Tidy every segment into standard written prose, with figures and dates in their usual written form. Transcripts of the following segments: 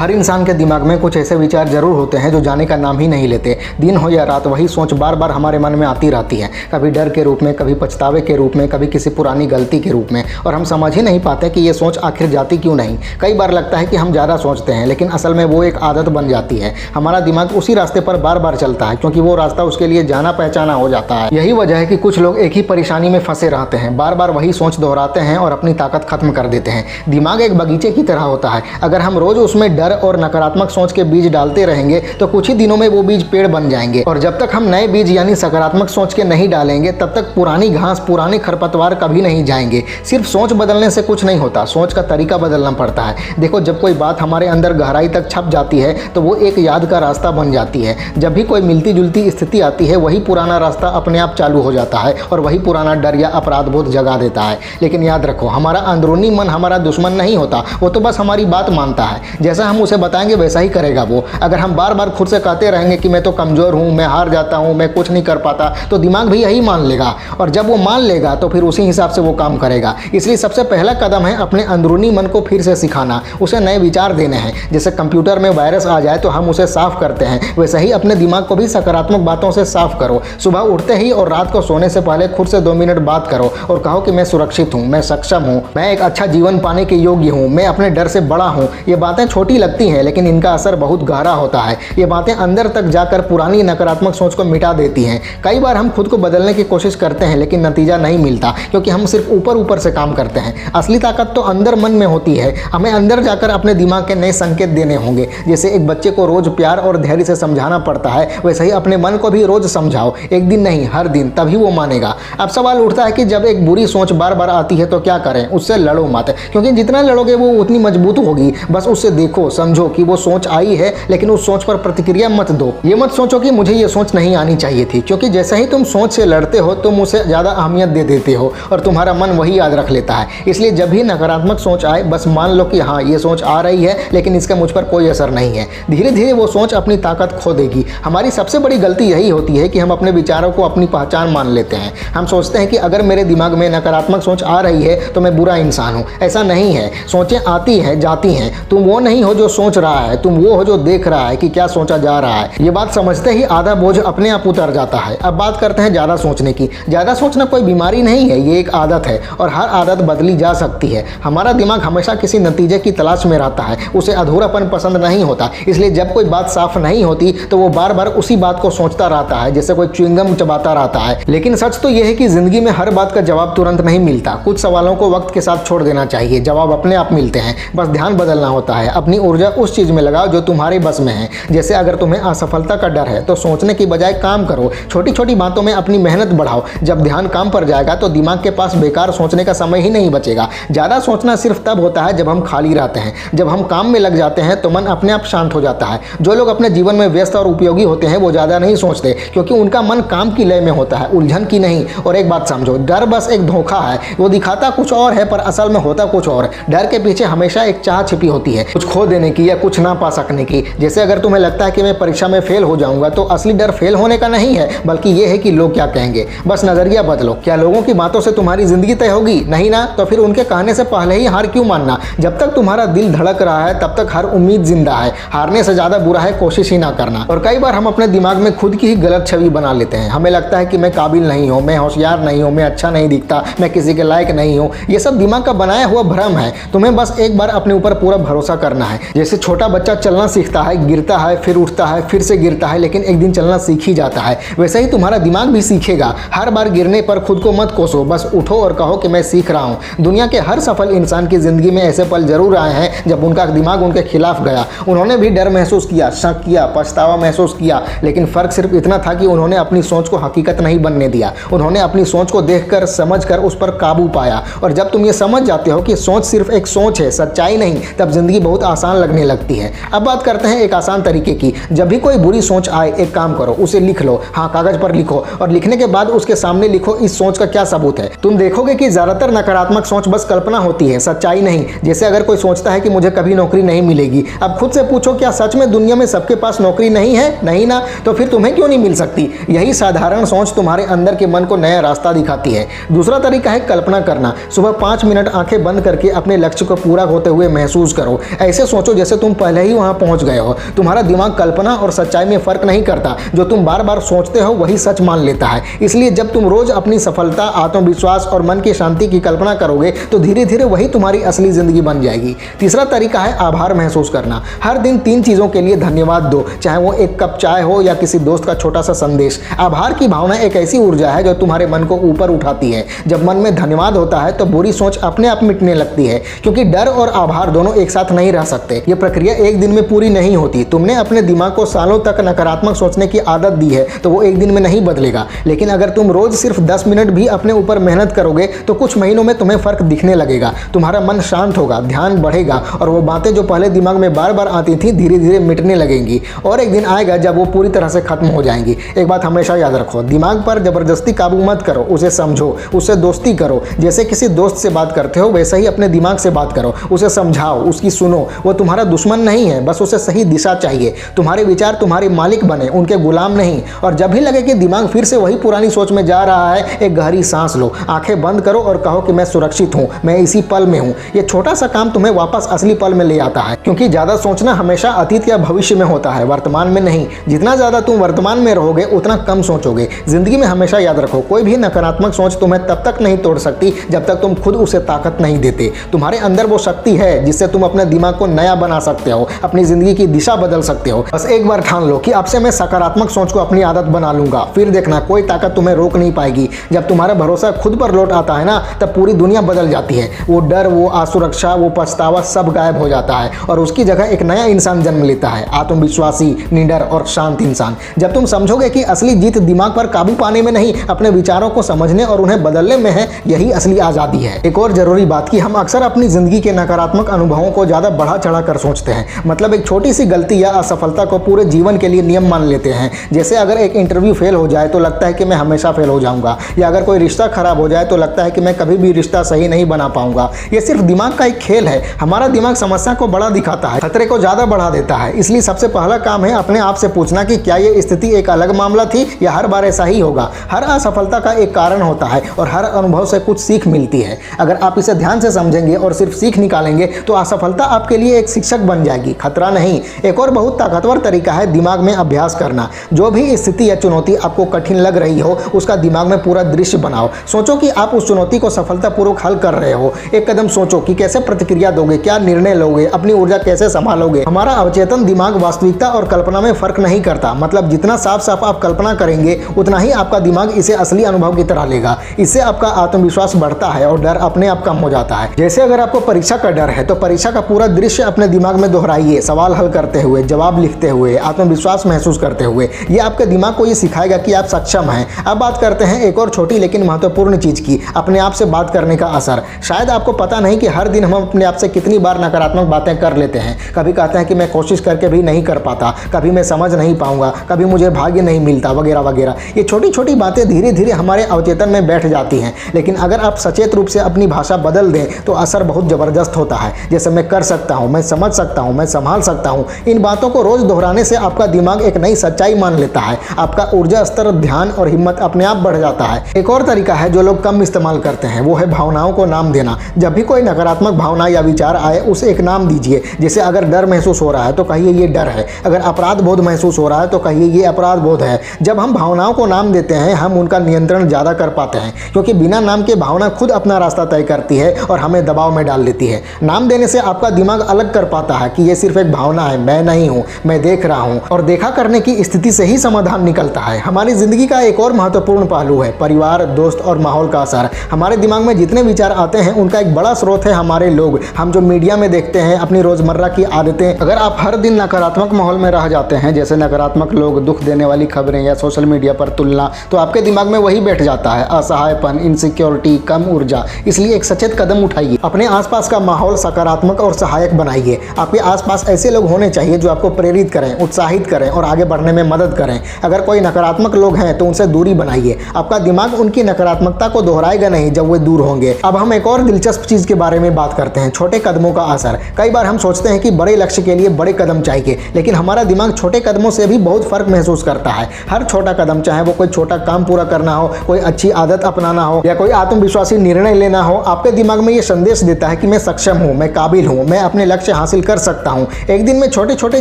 हर इंसान के दिमाग में कुछ ऐसे विचार जरूर होते हैं जो जाने का नाम ही नहीं लेते। दिन हो या रात वही सोच बार बार हमारे मन में आती रहती है, कभी डर के रूप में, कभी पछतावे के रूप में, कभी किसी पुरानी गलती के रूप में, और हम समझ ही नहीं पाते कि ये सोच आखिर जाती क्यों नहीं। कई बार लगता है कि हम ज़्यादा सोचते हैं, लेकिन असल में वो एक आदत बन जाती है। हमारा दिमाग उसी रास्ते पर बार बार चलता है क्योंकि वो रास्ता उसके लिए जाना पहचाना हो जाता है। यही वजह है कि कुछ लोग एक ही परेशानी में फंसे रहते हैं, बार बार वही सोच दोहराते हैं और अपनी ताकत खत्म कर देते हैं। दिमाग एक बगीचे की तरह होता है, अगर हम रोज उसमें डर और नकारात्मक सोच के बीज डालते रहेंगे तो कुछ ही दिनों में वो बीज पेड़ बन जाएंगे। और जब तक हम नए बीज यानी सकारात्मक सोच के नहीं डालेंगे तब तक पुरानी घास, पुराने खरपतवार कभी नहीं जाएंगे। सिर्फ सोच बदलने से कुछ नहीं होता, सोच का तरीका बदलना पड़ता है। देखो, जब कोई बात हमारे अंदर गहराई तक छप जाती है तो वो एक याद का रास्ता बन जाती है। जब भी कोई मिलती जुलती स्थिति आती है वही पुराना रास्ता अपने आप चालू हो जाता है और वही पुराना डर या अपराध बोध जगा देता है। लेकिन याद रखो, हमारा अंदरूनी मन हमारा दुश्मन नहीं होता, वो तो बस हमारी बात मानता है। जैसा हम उसे बताएंगे वैसा ही करेगा वो। अगर हम बार बार खुद से कहते रहेंगे कि मैं तो कमज़ोर हूँ, मैं हार जाता हूँ, मैं कुछ नहीं कर पाता, तो दिमाग भी यही मान लेगा। और जब वो मान लेगा तो फिर उसी हिसाब से वो काम करेगा। इसलिए सबसे पहला कदम है अपने अंदरूनी मन को फिर से सिखाना, उसे नए विचार देने हैं। जैसे कंप्यूटर में वायरस आ जाए तो हम उसे साफ करते हैं, वैसे ही अपने दिमाग को भी सकारात्मक बातों से साफ करो। सुबह उठते ही और रात को सोने से पहले खुद से 2 मिनट बात करो और कहो कि मैं सुरक्षित हूँ, मैं सक्षम हूँ, मैं एक अच्छा जीवन पाने के योग्य हूँ, मैं अपने डर से बड़ा हूँ। ये बातें छोटी लगती हैं लेकिन इनका असर बहुत गहरा होता है। ये बातें अंदर तक जाकर पुरानी नकारात्मक सोच को मिटा देती हैं। कई बार हम खुद को बदलने की कोशिश करते हैं लेकिन नतीजा नहीं मिलता क्योंकि हम सिर्फ ऊपर ऊपर से काम करते हैं। असली ताकत तो अंदर मन में होती है। हमें अंदर जाकर अपने दिमाग के नए संकेत देने होंगे। जैसे एक बच्चे को रोज प्यार और धैर्य से समझाना पड़ता है, वैसे ही अपने मन को भी रोज समझाओ, एक दिन नहीं हर दिन, तभी वो मानेगा। अब सवाल उठता है कि जब एक बुरी सोच बार बार आती है तो क्या करें? उससे लड़ो मत, क्योंकि जितना लड़ोगे वो उतनी मजबूत होगी। बस उससे देखो, समझो कि वो सोच आई है, लेकिन उस सोच पर प्रतिक्रिया मत दो। ये मत सोचो कि मुझे ये सोच नहीं आनी चाहिए थी, क्योंकि जैसे ही तुम सोच से लड़ते हो तुम उसे ज़्यादा अहमियत दे देते हो और तुम्हारा मन वही याद रख लेता है। इसलिए जब भी नकारात्मक सोच आए बस मान लो कि हाँ ये सोच आ रही है लेकिन इसका मुझ पर कोई असर नहीं है। धीरे धीरे वो सोच अपनी ताकत खो देगी। हमारी सबसे बड़ी गलती यही होती है कि हम अपने विचारों को अपनी पहचान मान लेते हैं। हम सोचते हैं कि अगर मेरे दिमाग में नकारात्मक सोच आ रही है तो मैं बुरा इंसान हूँ। ऐसा नहीं है, सोचें आती हैं जाती हैं। तुम वो नहीं हो जो सोच रहा है, तुम वो हो जो देख रहा है कि क्या सोचा जा रहा है। ये बात समझते ही आधा बोझ अपने आप उतर जाता है। अब बात करते हैं ज़्यादा सोचने की। ज़्यादा सोचना कोई बीमारी नहीं है, ये एक आदत है और हर आदत बदली जा सकती है। हमारा दिमाग हमेशा किसी नतीजे की तलाश में रहता है, उसे अधूरापन पसंद नहीं होता। इसलिए जब कोई बात साफ नहीं होती तो वो बार बार उसी बात को सोचता रहता है, जैसे कोई च्युइंगम चबाता रहता है। लेकिन सच तो यह है कि जिंदगी में हर बात का जवाब तुरंत नहीं मिलता। कुछ सवालों को वक्त के साथ छोड़ देना चाहिए, जवाब अपने आप मिलते हैं। बस ध्यान बदलना होता है। अपनी ऊर्जा उस चीज में लगाओ जो तुम्हारे बस में है। जैसे अगर तुम्हें असफलता का डर है तो सोचने की बजाय काम करो। छोटी छोटी बातों में अपनी मेहनत बढ़ाओ। जब ध्यान काम पर जाएगा तो दिमाग के पास बेकार सोचने का समय ही नहीं बचेगा। ज्यादा सोचना सिर्फ तब होता है जब हम खाली रहते हैं। जब हम काम में लग जाते हैं तो मन अपने आप शांत हो जाता है। जो लोग अपने जीवन में व्यस्त और उपयोगी होते हैं वो ज्यादा नहीं सोचते क्योंकि उनका मन काम की लय में होता है, उलझन की नहीं। और एक बात समझो, डर बस एक धोखा है। वो दिखाता कुछ और है पर असल में होता कुछ और। डर के पीछे हमेशा एक चाह छिपी होती है, कुछ खो देने की या कुछ ना पा सकने की। जैसे अगर तुम्हें लगता है कि मैं परीक्षा में फेल हो जाऊंगा तो असली डर फेल होने का नहीं है बल्कि ये है कि लोग क्या कहेंगे। बस नजरिया बदलो। क्या लोगों की बातों से तुम्हारी जिंदगी तय होगी? नहीं ना, तो फिर उनके कहने से पहले ही हार क्यों मानना? जब तक तुम्हारा दिल धड़क रहा है तब तक हर उम्मीद जिंदा है। हारने से ज्यादा बुरा है कोशिश ही ना करना। और कई बार हम अपने दिमाग में खुद की ही गलत छवि बना लेते हैं। हमें लगता है कि मैं काबिल नहीं हूँ, मैं होशियार नहीं हूँ, मैं अच्छा नहीं दिखता, मैं किसी के लायक नहीं हूँ। ये सब दिमाग का बनाया हुआ भ्रम है। तुम्हें बस एक बार अपने ऊपर पूरा भरोसा करना है। जैसे छोटा बच्चा चलना सीखता है, गिरता है, फिर उठता है, फिर से गिरता है, लेकिन एक दिन चलना सीख ही जाता है। वैसे ही तुम्हारा दिमाग भी सीखेगा। हर बार गिरने पर खुद को मत कोसो, बस उठो और कहो कि मैं सीख रहा हूँ। दुनिया के हर सफल इंसान की जिंदगी में ऐसे पल जरूर आए हैं जब उनका दिमाग उनके खिलाफ गया। उन्होंने भी डर महसूस किया, शक किया, पछतावा महसूस किया, लेकिन फर्क सिर्फ इतना था कि उन्होंने अपनी सोच को हकीकत नहीं बनने दिया। उन्होंने अपनी सोच को देखकर, समझकर उस पर काबू पाया। और जब तुम ये समझ जाते हो कि सोच सिर्फ एक सोच है, सच्चाई नहीं, तब जिंदगी बहुत आसान लगने लगती है। अब बात करते हैं एक आसान तरीके की। जब भी कोई बुरी सोच आए एक काम करो, उसे लिख लो। हाँ, कागज पर लिखो और लिखने के बाद उसके सामने लिखो इस सोच का क्या सबूत है। तुम देखोगे कि ज्यादातर नकारात्मक सोच बस कल्पना होती है, सच्चाई नहीं। जैसे अगर कोई सोचता है कि मुझे कभी नौकरी नहीं मिलेगी, अब खुद से पूछो क्या सच में दुनिया में सबके पास नौकरी नहीं है? नहीं ना, तो फिर तुम्हें क्यों नहीं मिल सकती? यही साधारण सोच तुम्हारे अंदर के मन को नया रास्ता दिखाती है। दूसरा तरीका है कल्पना करना। सुबह 5 मिनट आंखें बंद करके अपने लक्ष्य को पूरा होते हुए महसूस करो। ऐसे सोचो सोचो जैसे तुम पहले ही वहां पहुंच गए हो। तुम्हारा दिमाग कल्पना और सच्चाई में फर्क नहीं करता, जो तुम बार बार सोचते हो वही सच मान लेता है। इसलिए जब तुम रोज अपनी सफलता, आत्मविश्वास और मन की शांति की कल्पना करोगे तो धीरे धीरे वही तुम्हारी असली जिंदगी बन जाएगी। तीसरा तरीका है आभार महसूस करना। हर दिन 3 चीजों के लिए धन्यवाद दो, चाहे वो एक कप चाय हो या किसी दोस्त का छोटा सा संदेश। आभार की भावना एक ऐसी ऊर्जा है जो तुम्हारे मन को ऊपर उठाती है। जब मन में धन्यवाद होता है तो बुरी सोच अपने आप मिटने लगती है, क्योंकि डर और आभार दोनों एक साथ नहीं रह सकते। ये प्रक्रिया एक दिन में पूरी नहीं होती। तुमने अपने दिमाग को सालों तक नकारात्मक सोचने की आदत दी है तो वो एक दिन में नहीं बदलेगा, लेकिन अगर तुम रोज सिर्फ 10 मिनट भी अपने ऊपर मेहनत करोगे तो कुछ महीनों में तुम्हें फर्क दिखने लगेगा। तुम्हारा मन शांत होगा, ध्यान बढ़ेगा और वो बातें जो पहले दिमाग में बार बार आती थी धीरे धीरे मिटने लगेंगी। और एक दिन आएगा जब वो पूरी तरह से खत्म हो जाएंगी। एक बात हमेशा याद रखो, दिमाग पर जबरदस्ती काबू मत करो, उसे समझो, उससे दोस्ती करो। जैसे किसी दोस्त से बात करते हो वैसे ही अपने दिमाग से बात करो, उसे समझाओ, उसकी सुनो। वो तुम्हारा दुश्मन नहीं है, बस उसे सही दिशा चाहिए। तुम्हारे विचार तुम्हारे मालिक बने, उनके गुलाम नहीं। और जब भी लगे कि दिमाग फिर से वही पुरानी सोच में जा रहा है, एक गहरी सांस लो, आंखें बंद करो और कहो कि मैं सुरक्षित हूँ, मैं इसी पल में हूँ। ये छोटा सा काम तुम्हें वापस असली पल में ले आता है, क्योंकि ज्यादा सोचना हमेशा अतीत या भविष्य में होता है, वर्तमान में नहीं। जितना ज्यादा तुम वर्तमान में रहोगे उतना कम सोचोगे। जिंदगी में हमेशा याद रखो, कोई भी नकारात्मक सोच तुम्हें तब तक नहीं तोड़ सकती जब तक तुम खुद उसे ताकत नहीं देते। तुम्हारे अंदर वो शक्ति है जिससे तुम अपने दिमाग को नया बना सकते हो, अपनी जिंदगी की दिशा बदल सकते हो। बस एक बार ठान लो कि अब से मैं सकारात्मक सोच को अपनी आदत बना लूंगा, फिर देखना कोई ताकत तुम्हें रोक नहीं पाएगी। जब तुम्हारा भरोसा खुद पर लौट आता है ना, तब पूरी दुनिया बदल जाती है। वो डर, वो असुरक्षा, वो पछतावा सब गायब हो जाता है और उसकी जगह एक नया इंसान जन्म लेता है, आत्मविश्वासी, निडर और शांत इंसान। जब तुम समझोगे कि असली जीत दिमाग पर काबू पाने में नहीं, अपने विचारों को समझने और उन्हें बदलने में है, यही असली आजादी है। एक और जरूरी बात कि हम अक्सर अपनी जिंदगी के नकारात्मक अनुभवों को ज्यादा बढ़ा चढ़ा कर सोचते हैं। मतलब एक छोटी सी गलती या असफलता को पूरे जीवन के लिए नियम मान लेते हैं। जैसे अगर एक इंटरव्यू फेल हो जाए तो लगता है कि मैं हमेशा फेल हो जाऊंगा, या अगर कोई रिश्ता खराब हो जाए तो लगता है कि मैं कभी भी रिश्ता सही नहीं बना पाऊंगा। ये सिर्फ दिमाग का एक खेल है। हमारा दिमाग समस्या को बड़ा दिखाता है, खतरे को ज्यादा बढ़ा देता है। इसलिए सबसे पहला काम है अपने आप से पूछना कि क्या ये स्थिति एक अलग मामला थी या हर बार ऐसा ही होगा। हर असफलता का एक कारण होता है और हर अनुभव से कुछ सीख मिलती है। अगर आप इसे ध्यान से समझेंगे और सिर्फ सीख निकालेंगे तो असफलता आपके लिए एक शिक्षक बन जाएगी, खतरा नहीं। एक और बहुत ताकतवर तरीका है दिमाग में अभ्यास करना। जो भी स्थिति या चुनौती आपको कठिन लग रही हो, उसका दिमाग में पूरा दृश्य बनाओ। सोचो कि आप उस चुनौती को सफलतापूर्वक हल कर रहे हो। एक कदम सोचो कि कैसे प्रतिक्रिया दोगे, क्या निर्णय लोगे, अपनी ऊर्जा कैसे संभालोगे। हमारा अवचेतन दिमाग वास्तविकता और कल्पना में फर्क नहीं करता। मतलब जितना साफ साफ आप कल्पना करेंगे उतना ही आपका दिमाग इसे असली अनुभव की तरह लेगा। इससे आपका आत्मविश्वास बढ़ता है और डर अपने आप कम हो जाता है। जैसे अगर आपको परीक्षा का डर है तो परीक्षा का पूरा दृश्य अपने दिमाग में दोहराइए, सवाल हल करते हुए, जवाब लिखते हुए, आत्मविश्वास महसूस करते हुए। ये आपके दिमाग को ये सिखाएगा कि आप सक्षम हैं। अब बात करते हैं एक और छोटी लेकिन महत्वपूर्ण चीज की, अपने आप से बात करने का असर। शायद आपको पता नहीं कि हर दिन हम अपने आप से कितनी बार नकारात्मक बातें कर लेते हैं। कभी कहते हैं कि मैं कोशिश करके भी नहीं कर पाता, कभी मैं समझ नहीं पाऊंगा, कभी मुझे भाग्य नहीं मिलता, वगैरह वगैरह। ये छोटी छोटी बातें धीरे धीरे हमारे अवचेतन में बैठ जाती हैं। लेकिन अगर आप सचेत रूप से अपनी भाषा बदल दें तो असर बहुत जबरदस्त होता है। जैसे मैं कर सकता हूँ, मैं समझ सकता हूँ, मैं संभाल सकता हूँ। इन बातों को रोज दोहराने से आपका दिमाग एक नई सच्चाई मान लेता है। आपका ऊर्जा स्तर, ध्यान और हिम्मत अपने आप बढ़ जाता है। एक और तरीका है जो लोग कम इस्तेमाल करते हैं, वो है भावनाओं को नाम देना। जब भी कोई नकारात्मक भावना या विचार आए उसे एक नाम दीजिए। जैसे अगर डर महसूस हो रहा है तो कहिए ये डर है, अगर अपराध बोध महसूस हो रहा है तो कहिए ये अपराध बोध है। जब हम भावनाओं को नाम देते हैं हम उनका नियंत्रण ज्यादा कर पाते हैं, क्योंकि बिना नाम के भावना खुद अपना रास्ता तय करती है और हमें दबाव में डाल देती है। नाम देने से आपका दिमाग अलग कर पाता है कि ये सिर्फ एक भावना है, मैं नहीं हूँ, मैं देख रहा हूँ। और देखा करने की स्थिति से ही समाधान निकलता है। हमारी जिंदगी का एक और महत्वपूर्ण पहलू है परिवार, दोस्त और माहौल का असर। हमारे दिमाग में जितने विचार आते हैं उनका एक बड़ा स्रोत है हमारे लोग। हम जो मीडिया में देखते हैं, अपनी रोजमर्रा की आदतें। अगर आप हर दिन नकारात्मक माहौल में रह जाते हैं, जैसे नकारात्मक लोग, दुख देने वाली खबरें या सोशल मीडिया पर तुलना, तो आपके दिमाग में वही बैठ जाता है, असहायपन, इनसिक्योरिटी, कम ऊर्जा। इसलिए एक सचेत कदम उठाइए, अपने आसपास का माहौल सकारात्मक और सहायक बनाइए। आपके आसपास ऐसे लोग होने चाहिए जो आपको प्रेरित करें, उत्साहित करें और आगे बढ़ने में मदद करें। अगर कोई नकारात्मक लोग हैं तो उनसे दूरी बनाइए। आपका दिमाग उनकी नकारात्मकता को दोहराएगा नहीं जब वे दूर होंगे। अब हम एक और दिलचस्प चीज के बारे में बात करते हैं, छोटे कदमों का असर। कई बार हम सोचते हैं कि बड़े लक्ष्य के लिए बड़े कदम चाहिए, लेकिन हमारा दिमाग छोटे कदमों से भी बहुत फर्क महसूस करता है। हर छोटा कदम, चाहे वो कोई छोटा काम पूरा करना हो, कोई अच्छी आदत अपनाना हो या कोई आत्मविश्वासी निर्णय लेना हो, आपके दिमाग में ये संदेश देता है कि मैं सक्षम हूँ, मैं काबिल हूँ, मैं अपने लक्ष्य लक्ष्य हासिल कर सकता हूँ। एक दिन में छोटे छोटे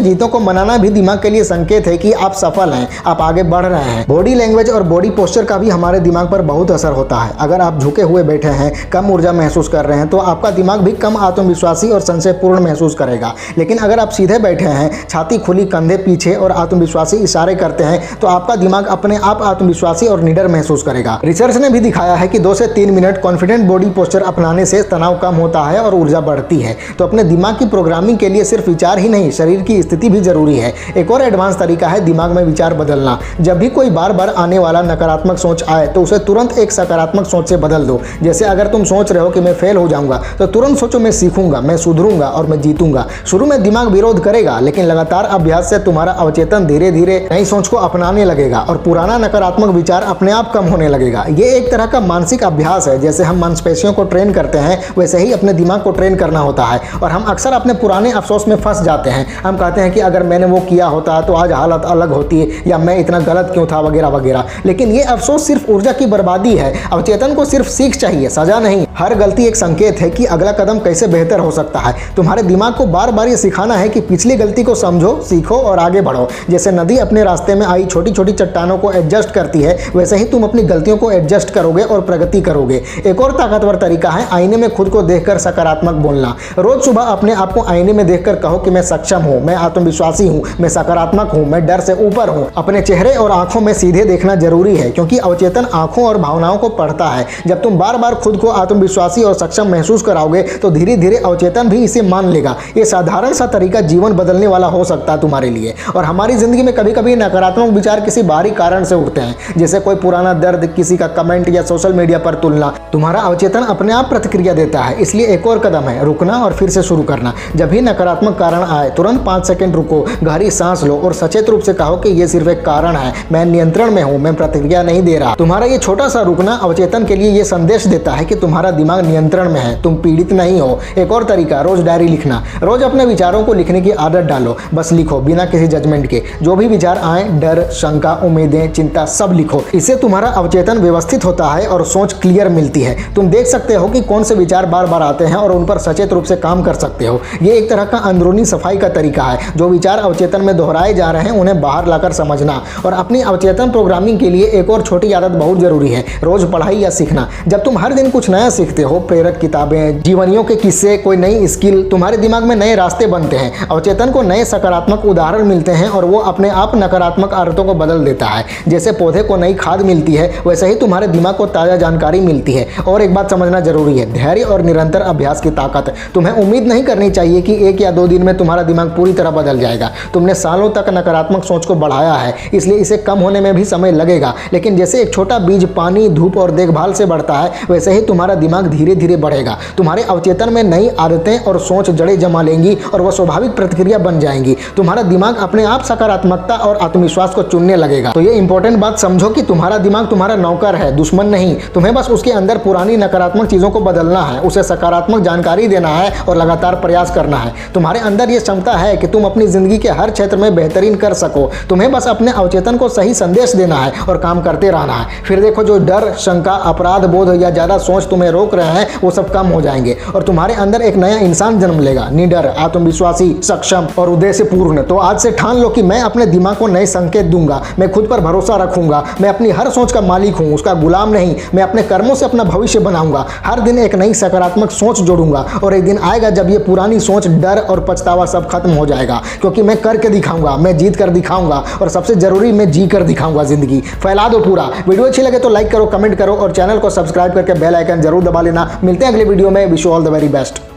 जीतों को मनाना भी दिमाग के लिए संकेत है कि आप सफल हैं, आप आगे बढ़ रहे हैं। बॉडी लैंग्वेज और बॉडी पोस्चर का भी हमारे दिमाग पर बहुत असर होता है। अगर आप झुके हुए बैठे हैं, कम ऊर्जा महसूस कर रहे हैं, तो आपका दिमाग भी कम आत्मविश्वासी और संशयपूर्ण महसूस करेगा। लेकिन अगर आप सीधे बैठे हैं, छाती खुली, कंधे पीछे और आत्मविश्वासी इशारे करते हैं, तो आपका दिमाग अपने आप आत्मविश्वासी और निडर महसूस करेगा। रिसर्च ने भी दिखाया है कि 2 से 3 मिनट कॉन्फिडेंट बॉडी पोस्चर अपनाने से तनाव कम होता है और ऊर्जा बढ़ती है। तो अपने दिमाग की प्रोग्रामिंग के लिए सिर्फ विचार ही नहीं, शरीर की स्थिति भी जरूरी है। एक और एडवांस तरीका है दिमाग में विचार बदलना। जब भी कोई बार बार आने वाला नकारात्मक सोच आए तो उसे तुरंत एक सकारात्मक सोच से बदल दो। जैसे अगर तुम सोच रहे हो कि मैं फेल हो जाऊंगा, तो तुरंत सोचो मैं सीखूंगा, मैं सुधरूंगा और मैं जीतूंगा। शुरू में दिमाग विरोध करेगा, लेकिन लगातार अभ्यास से तुम्हारा अवचेतन धीरे धीरे नई सोच को अपनाने लगेगा और पुराना नकारात्मक विचार अपने आप कम होने लगेगा। ये एक तरह का मानसिक अभ्यास है। जैसे हम मांसपेशियों को ट्रेन करते हैं, वैसे ही अपने दिमाग को ट्रेन करना होता है। और हम अक्सर अपने पुराने अफसोस में फंस जाते हैं। हम कहते हैं कि अगर मैंने वो किया होता तो आज हालत अलग होती है, या मैं इतना गलत क्यों था, वगैरह वगैरह। लेकिन ये अफसोस सिर्फ ऊर्जा की बर्बादी है। अवचेतन को सिर्फ सीख चाहिए, सजा नहीं। हर गलती एक संकेत है कि अगला कदम कैसे बेहतर हो सकता है। तुम्हारे दिमाग को बार बार ये सिखाना है कि पिछली गलती को समझो, सीखो और आगे बढ़ो। जैसे नदी अपने रास्ते में आई छोटी छोटी चट्टानों को एडजस्ट करती है, वैसे ही तुम अपनी गलतियों को एडजस्ट करोगे और प्रगति करोगे। एक और ताकतवर तरीका है आईने में खुद को देखकर सकारात्मक बोलना। रोज सुबह अपने आप को आईने में देखकर कहो कि मैं सक्षम हूँ, मैं आत्मविश्वासी हूँ, मैं सकारात्मक हूँ, मैं डर से ऊपर हूँ। अपने चेहरे और आंखों में सीधे देखना जरूरी है, क्योंकि अवचेतन आंखों और भावनाओं को पढ़ता है। जब तुम बार बार खुद को आत्मविश्वासी और सक्षम महसूस कराओगे तो धीरे धीरे अवचेतन भी इसे मान लेगा। ये साधारण सा तरीका जीवन बदलने वाला हो सकता है तुम्हारे लिए। और हमारी जिंदगी में कभी कभी नकारात्मक विचार किसी बाहरी कारण से उठते हैं, जैसे कोई पुराना दर्द, किसी का कमेंट या सोशल मीडिया पर तुलना। तुम्हारा अवचेतन अपने आप प्रतिक्रिया देता है। इसलिए एक और कदम है रुकना और फिर से शुरू करना। जब भी नकारात्मक कारण आए तुरंत 5 सेकंड रुको, गहरी सांस लो और सचेत रूप से कहो कि यह सिर्फ एक कारण है, मैं नियंत्रण में हूं, मैं प्रतिक्रिया नहीं दे रहा। तुम्हारा ये छोटा सा रुकना अवचेतन के लिए ये संदेश देता है कि तुम्हारा दिमाग नियंत्रण में है, तुम पीड़ित नहीं हो। एक और तरीका, रोज डायरी लिखना। रोज अपने विचारों को लिखने की आदत डालो। बस लिखो बिना किसी जजमेंट के। जो भी विचार आए, डर, शंका, उम्मीदें, चिंता, सब लिखो। इससे तुम्हारा अवचेतन व्यवस्थित होता है और सोच क्लियर मिलती है। तुम देख सकते हो कि कौन से विचार बार बार आते हैं और उन पर सचेत रूप से काम कर सकते हो। ये एक तरह का अंदरूनी सफाई का तरीका है। जो विचार अवचेतन में दोहराए जा रहे हैं उन्हें बाहर लाकर समझना। और अपनी अवचेतन प्रोग्रामिंग के लिए एक और छोटी आदत बहुत जरूरी है, रोज पढ़ाई या सीखना। जब तुम हर दिन कुछ नया सीखते हो, प्रेरक किताबें, जीवनियों के किस्से, कोई नई स्किल, तुम्हारे दिमाग में नए रास्ते बनते हैं। अवचेतन को नए सकारात्मक उदाहरण मिलते हैं और वो अपने आप नकारात्मक आदतों को बदल देता है। जैसे पौधे को नई खाद मिलती है, वैसे ही तुम्हारे दिमाग को ताज़ा जानकारी मिलती है। और एक बात समझना जरूरी है, धैर्य और निरंतर अभ्यास की ताकत। तुम्हें उम्मीद नहीं करनी चाहिए कि 1 या 2 दिन में तुम्हारा दिमाग पूरी तरह बदल जाएगा। तुमने सालों तक नकारात्मक सोच को बढ़ाया है, इसलिए इसे कम होने में भी समय लगेगा। लेकिन जैसे एक छोटा बीज पानी, धूप और देखभाल से बढ़ता है, वैसे ही तुम्हारा दिमाग धीरे धीरे बढ़ेगा। तुम्हारे अवचेतन में नई आदतें और सोच जड़ें जमा लेंगी और वह स्वाभाविक प्रतिक्रिया बन जाएंगी। तुम्हारा दिमाग अपने आप सकारात्मकता और आत्मविश्वास को चुनने लगेगा। तो ये इंपॉर्टेंट बात समझो कि तुम्हारा दिमाग तुम्हारा नौकर है, दुश्मन नहीं। तुम्हें बस उसके अंदर पुरानी नकारात्मक चीजों को बदलना है, उसे सकारात्मक जानकारी देना है और लगातार प्रयास करना है। तुम्हारे अंदर यह क्षमता है कि तुम अपनी जिंदगी के हर क्षेत्र में बेहतरीन कर सको। तुम्हें बस अपने अवचेतन को सही संदेश देना है और काम करते रहना है। फिर देखो, जो डर, शंका, अपराध बोध या ज्यादा सोच तुम्हें रोक रहे हैं वो सब कम हो जाएंगे और तुम्हारे अंदर एक नया इंसान जन्म लेगा, निडर, आत्मविश्वासी, सक्षम और उद्देश्यपूर्ण। तो आज से ठान लो कि मैं अपने दिमाग को नए संकेत दूंगा, मैं खुद पर भरोसा रखूंगा, मैं अपनी हर सोच का मालिक हूं, उसका गुलाम नहीं। मैं अपने कर्मों से अपना भविष्य बनाऊंगा, हर दिन एक नई सकारात्मक सोच जोड़ूंगा और एक दिन आएगा जब ये पुरानी सोच, डर और पछतावा सब खत्म हो जाएगा। क्योंकि मैं करके दिखाऊंगा, मैं जीत कर दिखाऊंगा और सबसे जरूरी मैं जी कर दिखाऊंगा। जिंदगी फैला दो पूरा। वीडियो अच्छी लगे तो लाइक करो, कमेंट करो और चैनल को सब्सक्राइब करके बेल आइकन जरूर दबा लेना। मिलते हैं अगले वीडियो में। Wish you all the very best.